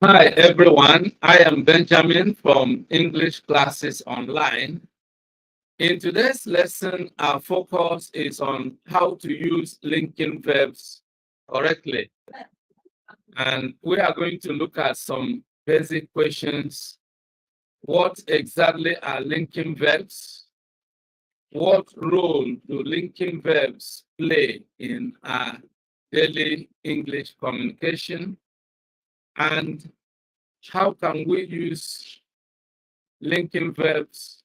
Hi everyone, I am Benjamin from English Classes Online. In today's lesson, our focus is on how to use linking verbs correctly. And we are going to look at some basic questions. What exactly are linking verbs? What role do linking verbs play in our daily English communication? And how can we use linking verbs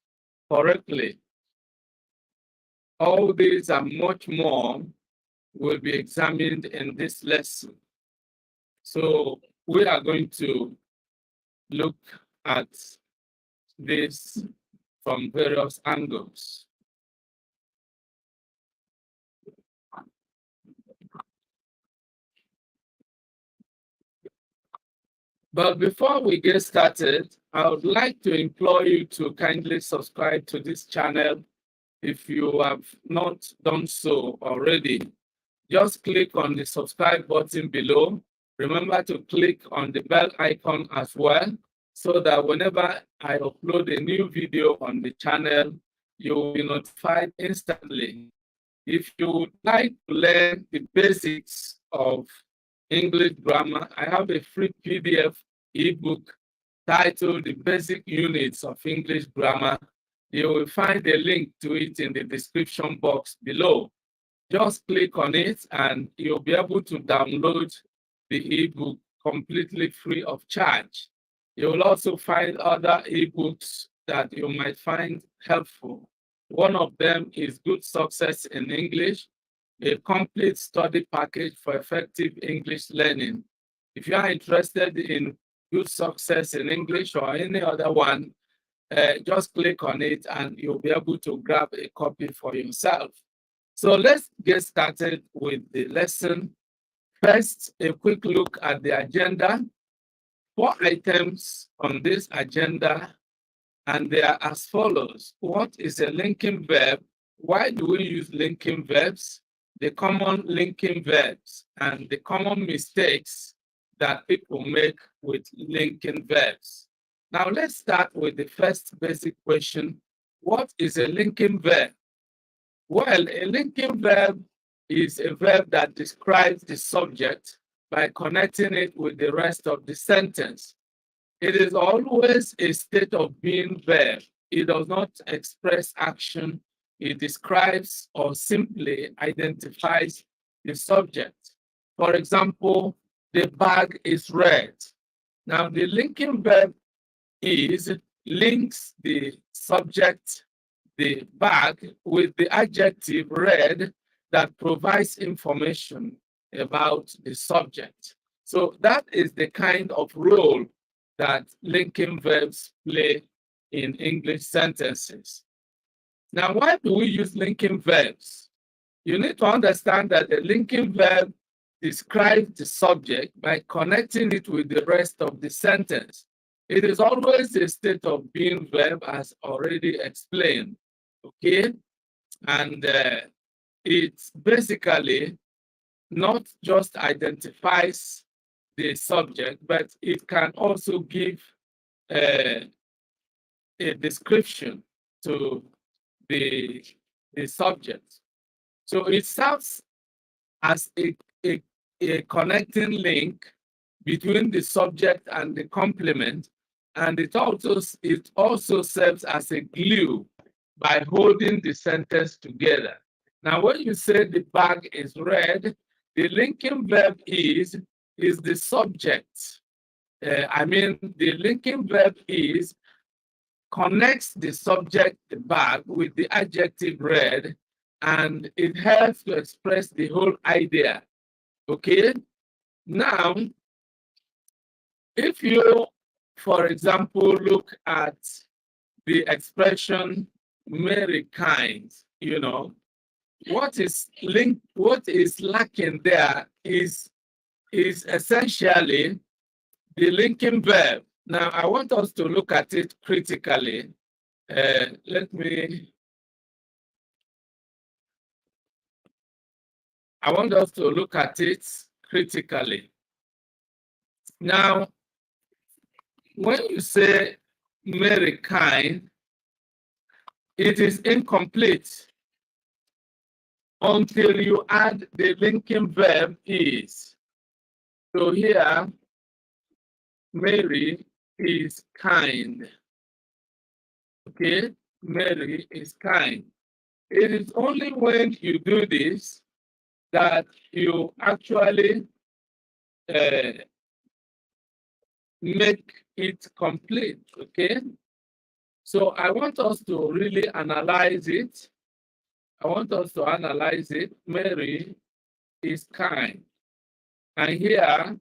correctly? All these and much more will be examined in this lesson. So we are going to look at this from various angles. But before we get started, I would like to implore you to kindly subscribe to this channel if you have not done so already. Just click on the subscribe button below. Remember to click on the bell icon as well, so that whenever I upload a new video on the channel, you will be notified instantly. If you would like to learn the basics of English grammar, I have a free PDF ebook titled The Basic Units of English Grammar. You will find a link to it in the description box below. Just click on it and you'll be able to download the ebook completely free of charge. You will also find other ebooks that you might find helpful. One of them is Good Success in English, a complete study package for effective English learning. If you are interested in Good Success in English or any other one, just click on it and you'll be able to grab a copy for yourself. So let's get started with the lesson. First, a quick look at the agenda. 4 items on this agenda, and they are as follows. What is a linking verb? Why do we use linking verbs? The common linking verbs and the common mistakes that people make with linking verbs. Now let's start with the first basic question. What is a linking verb? Well, a linking verb is a verb that describes the subject by connecting it with the rest of the sentence. It is always a state of being verb. It does not express action. It describes or simply identifies the subject. For example, the bag is red. Now, the linking verb is links the subject, the bag, with the adjective red that provides information about the subject. So that is the kind of role that linking verbs play in English sentences. Now, why do we use linking verbs? You need to understand that the linking verb describes the subject by connecting it with the rest of the sentence. It is always a state of being verb, as already explained, okay? And it basically not just identifies the subject, but it can also give a description to the subject. So it serves as a connecting link between the subject and the complement, and it also serves as a glue by holding the sentence together. Now, when you say the bag is red, the linking verb is the subject. The linking verb is connects the subject, the bag, with the adjective red, and it helps to express the whole idea. Okay? Now, if you, for example, look at the expression Mary kind, what is lacking there is essentially the linking verb. Now, I want us to look at it critically. I want us to look at it critically. Now, when you say Mary kind, it is incomplete until you add the linking verb is. So here, Mary is kind. Okay, Mary is kind. It is only when you do this that you actually make it complete. Okay, so I want us to really analyze it. I want us to analyze it. Mary is kind. And here,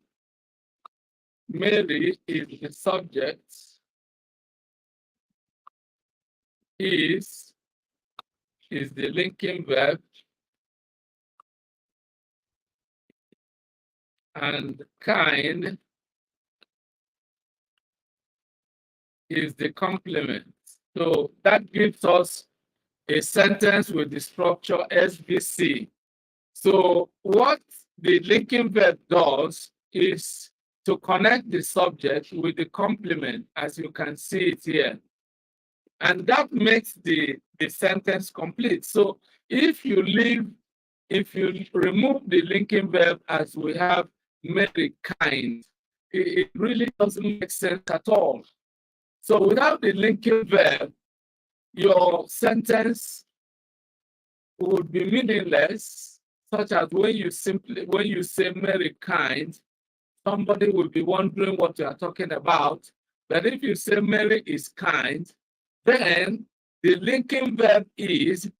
Mary is the subject, is the linking verb, and kind is the complement. So that gives us a sentence with the structure SVC. So what the linking verb does is to connect the subject with the complement, as you can see it here. And that makes the sentence complete. So if you remove the linking verb as we have Mary kind, it really doesn't make sense at all. So without the linking verb, your sentence would be meaningless, such as when you say Mary kind, somebody will be wondering what you are talking about. But if you say Mary is kind, then the linking verb is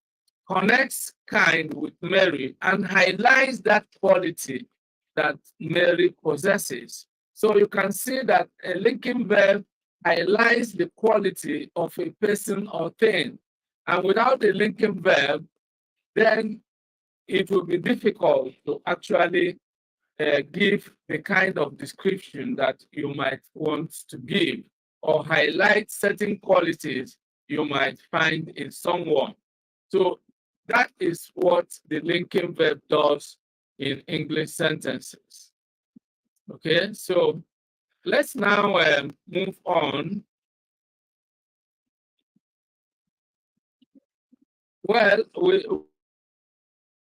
connects kind with Mary and highlights that quality that Mary possesses. So you can see that a linking verb highlights the quality of a person or thing. And without the linking verb, then it will be difficult to actually give the kind of description that you might want to give or highlight certain qualities you might find in someone. So that is what the linking verb does in English sentences. Okay, so let's now move on. Well,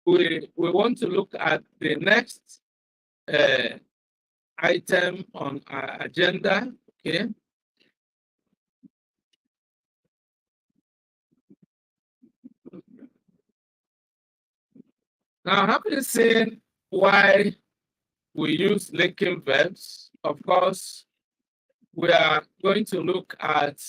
we want to look at the next item on our agenda. Okay. Now, have you seen why we use linking verbs? Of course, we are going to look at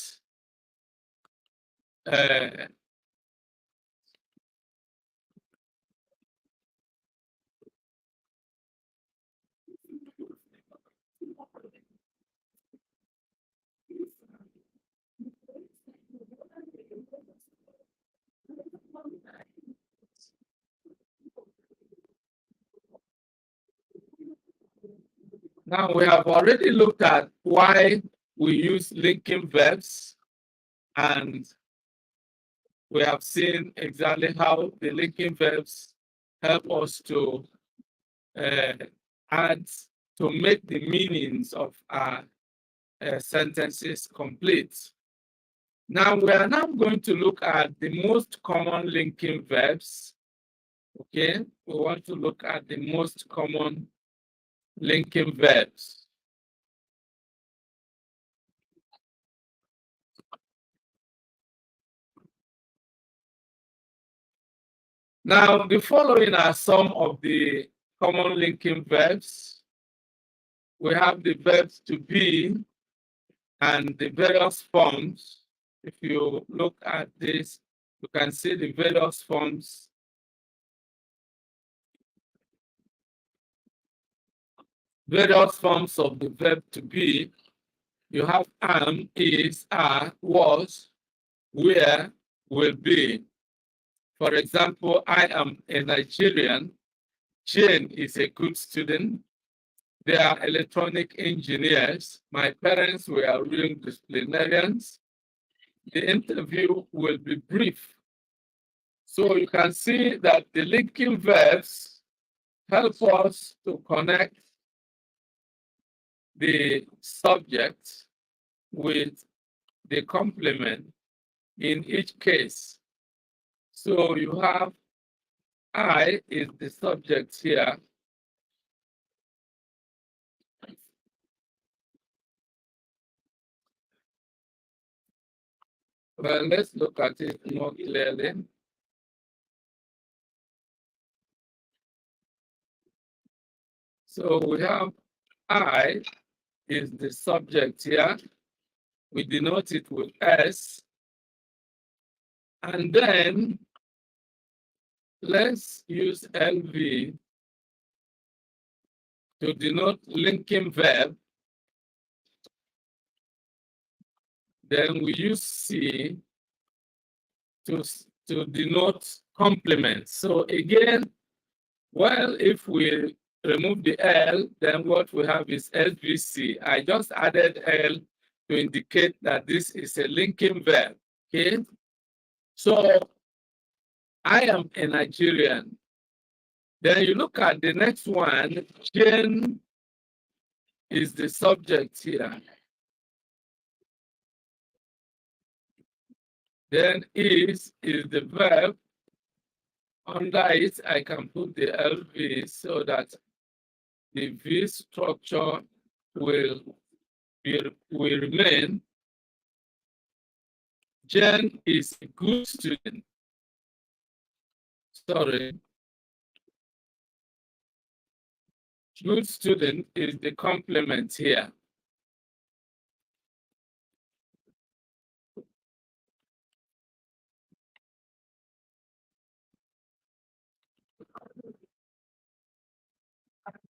now we have already looked at why we use linking verbs, and we have seen exactly how the linking verbs help us to add, to make the meanings of our sentences complete. Now we are now going to look at the most common linking verbs. Okay, we want to look at the most common linking verbs. Now, the following are some of the common linking verbs. We have the verbs to be and the various forms. If you look at this, you can see the various forms. Various forms of the verb to be. You have am, is, are, was, were, will be. For example, I am a Nigerian. Jane is a good student. They are electronic engineers. My parents were real disciplinarians. The interview will be brief. So you can see that the linking verbs help us to connect the subject with the complement in each case. So you have I is the subject here. Well, let's look at it more clearly. So we have I is the subject here. We denote it with S. And then let's use LV to denote linking verb. Then we use C to denote complement. So again, well, if we remove the L, then what we have is SVC. I just added L to indicate that this is a linking verb. Okay. So I am a Nigerian. Then you look at the next one, Jane is the subject here. Then is the verb. Under it, I can put the LV so that the V structure will remain. Jen is a good student. Sorry. Good student is the complement here.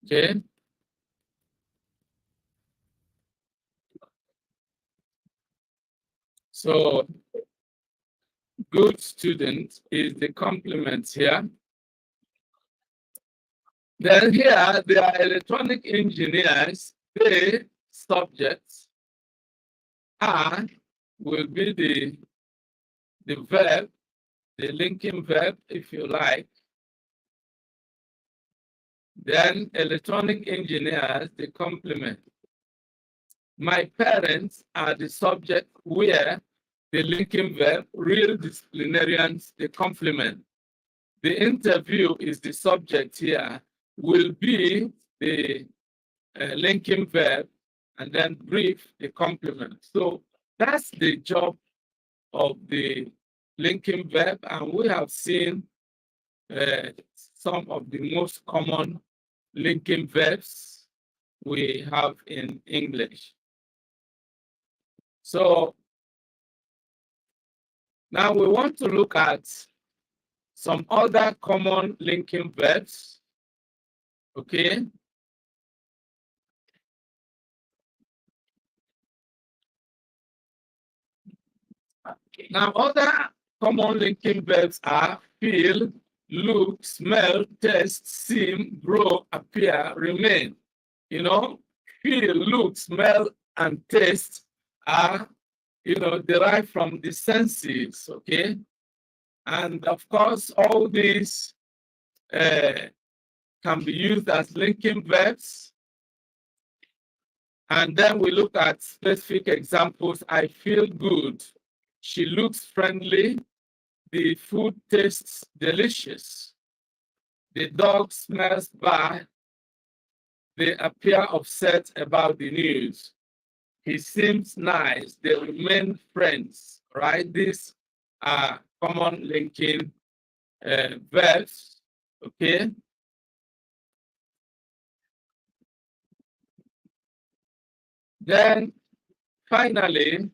Okay. So good student is the complement here. Then here, there are electronic engineers. The subjects are will be the verb, the linking verb, if you like. Then electronic engineers, the complement. My parents are the subject where the linking verb, real disciplinarians, the complement. The interview is the subject here, will be the linking verb, and then brief, the complement. So that's the job of the linking verb, and we have seen some of the most common linking verbs we have in English. So now we want to look at some other common linking verbs. Okay. Now, other common linking verbs are feel, look, smell, taste, seem, grow, appear, remain. You know, feel, look, smell, and taste are, derived from the senses, okay? And of course, all these can be used as linking verbs. And then we look at specific examples. I feel good. She looks friendly. The food tastes delicious. The dog smells bad. They appear upset about the news. He seems nice. They remain friends, right? These are common linking verbs, okay? Then finally,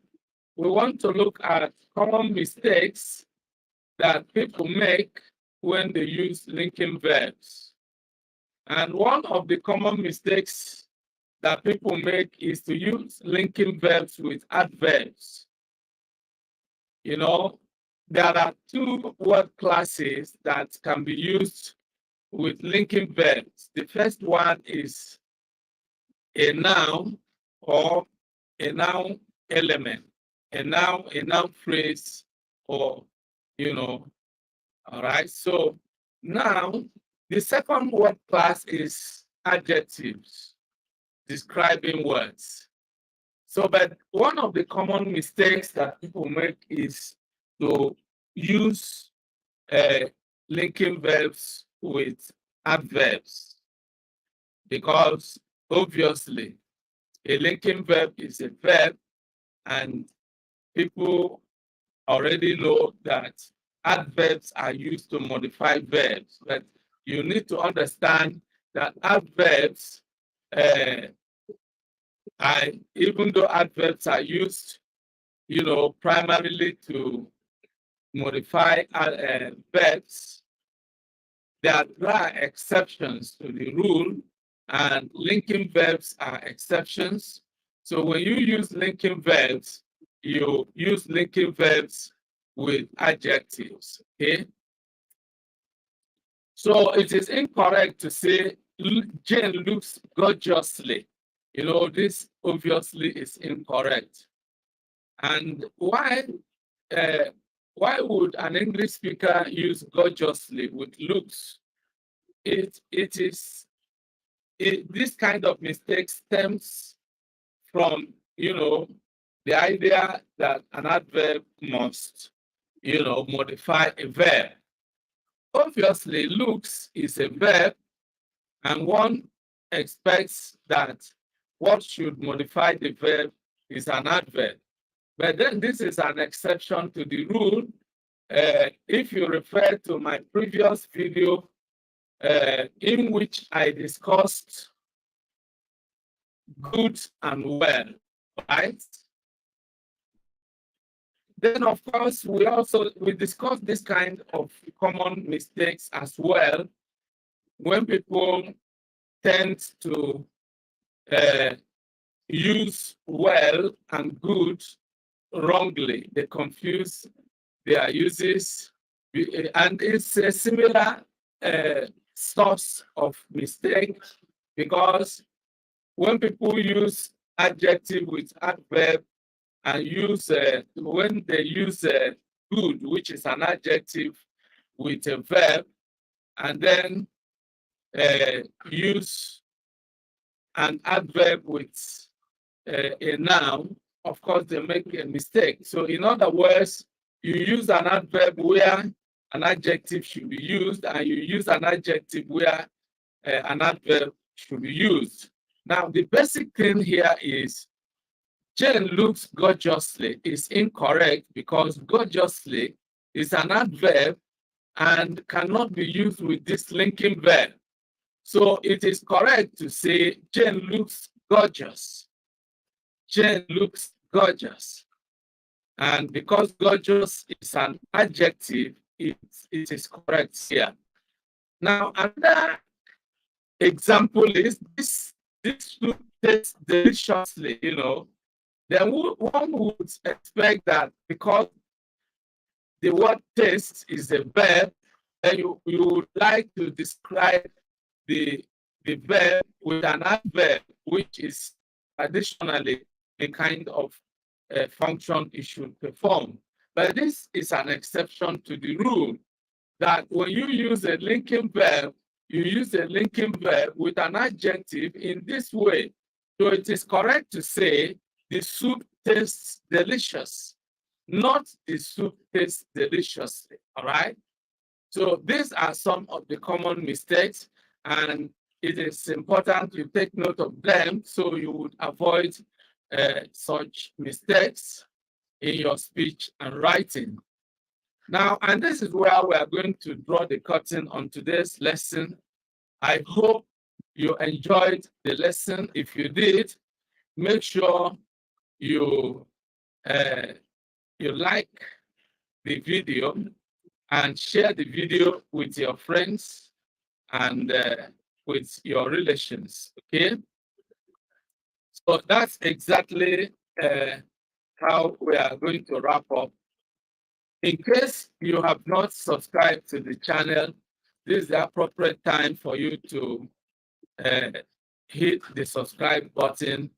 we want to look at common mistakes that people make when they use linking verbs. And one of the common mistakes that people make is to use linking verbs with adverbs. You know, there are two word classes that can be used with linking verbs. The first one is a noun or a noun element, a noun phrase, or, all right. So noun The second word class is adjectives, describing words. So, but one of the common mistakes that people make is to use linking verbs with adverbs, because obviously a linking verb is a verb, and people already know that adverbs are used to modify verbs. But you need to understand that adverbs, even though adverbs are used, primarily to modify verbs, there are exceptions to the rule, and linking verbs are exceptions. So when you use linking verbs, you use linking verbs with adjectives, okay? So it is incorrect to say Jane looks gorgeously. This obviously is incorrect. And why would an English speaker use gorgeously with looks? This kind of mistake stems from, the idea that an adverb must, modify a verb. Obviously, looks is a verb, and one expects that what should modify the verb is an adverb. But then this is an exception to the rule. If you refer to my previous video in which I discussed good and well, right? Then, of course, we discussed this kind of common mistakes as well, when people tend to use well and good wrongly. They confuse their uses, and it's a similar source of mistake, because when people use adjective with adverb and when they use good, which is an adjective, with a verb, and then use an adverb with a noun, of course, they make a mistake. So in other words, you use an adverb where an adjective should be used, and you use an adjective where an adverb should be used. Now, the basic thing here is Jane looks gorgeously is incorrect, because gorgeously is an adverb and cannot be used with this linking verb. So it is correct to say Jane looks gorgeous. Jane looks gorgeous. And because gorgeous is an adjective, it is correct here. Now, another example is this soup tastes deliciously, then one would expect that because the word taste is a verb, then you would like to describe the verb with an adverb, which is additionally a kind of function it should perform. But this is an exception to the rule that when you use a linking verb, you use a linking verb with an adjective in this way. So it is correct to say the soup tastes delicious, not the soup tastes deliciously, all right? So these are some of the common mistakes, and it is important to take note of them so you would avoid such mistakes in your speech and writing. Now, and this is where we are going to draw the curtain on today's lesson. I hope you enjoyed the lesson. If you did, make sure you like the video and share the video with your friends and with your relations, okay? So that's exactly how we are going to wrap up. In case you have not subscribed to the channel, this is the appropriate time for you to hit the subscribe button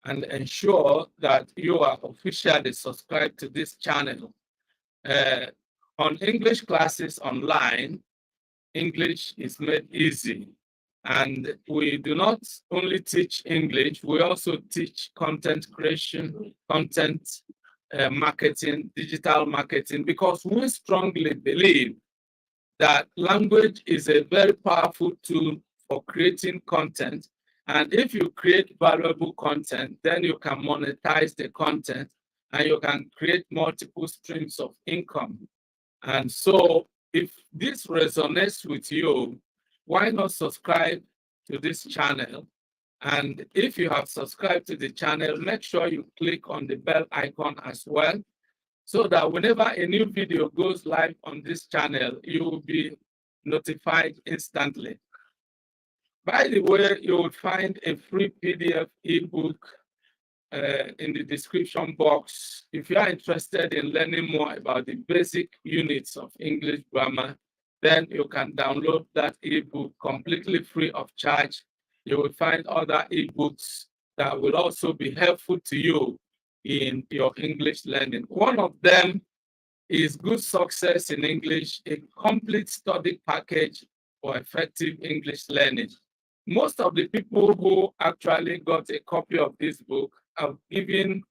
and ensure that you are officially subscribed to this channel. On English Classes Online, English is made easy. And we do not only teach English, we also teach content creation, content marketing, digital marketing, because we strongly believe that language is a very powerful tool for creating content. And if you create valuable content, then you can monetize the content and you can create multiple streams of income. And so if this resonates with you, why not subscribe to this channel? And if you have subscribed to the channel, make sure you click on the bell icon as well, so that whenever a new video goes live on this channel, you will be notified instantly. By the way, you will find a free PDF ebook in the description box. If you are interested in learning more about the basic units of English grammar, then you can download that ebook completely free of charge. You will find other ebooks that will also be helpful to you in your English learning. One of them is Good Success in English, a complete study package for effective English learning. Most of the people who actually got a copy of this book have given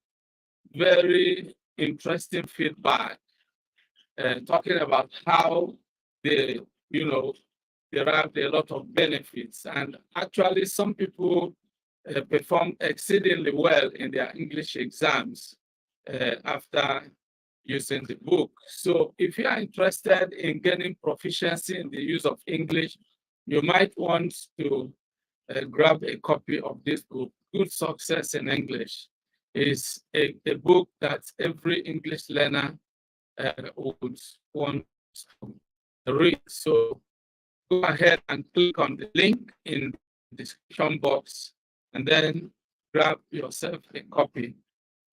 very interesting feedback, talking about how they, derived a lot of benefits. And actually, some people performed exceedingly well in their English exams after using the book. So if you are interested in gaining proficiency in the use of English, you might want to grab a copy of this book. Good Success in English is a book that every English learner would want to read. So go ahead and click on the link in the description box and then grab yourself a copy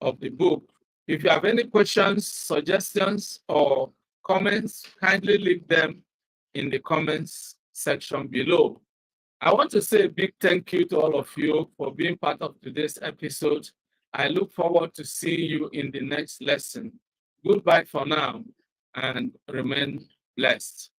of the book. If you have any questions, suggestions, or comments, kindly leave them in the comments section below. I want to say a big thank you to all of you for being part of today's episode. I look forward to seeing you in the next lesson. Goodbye for now and remain blessed.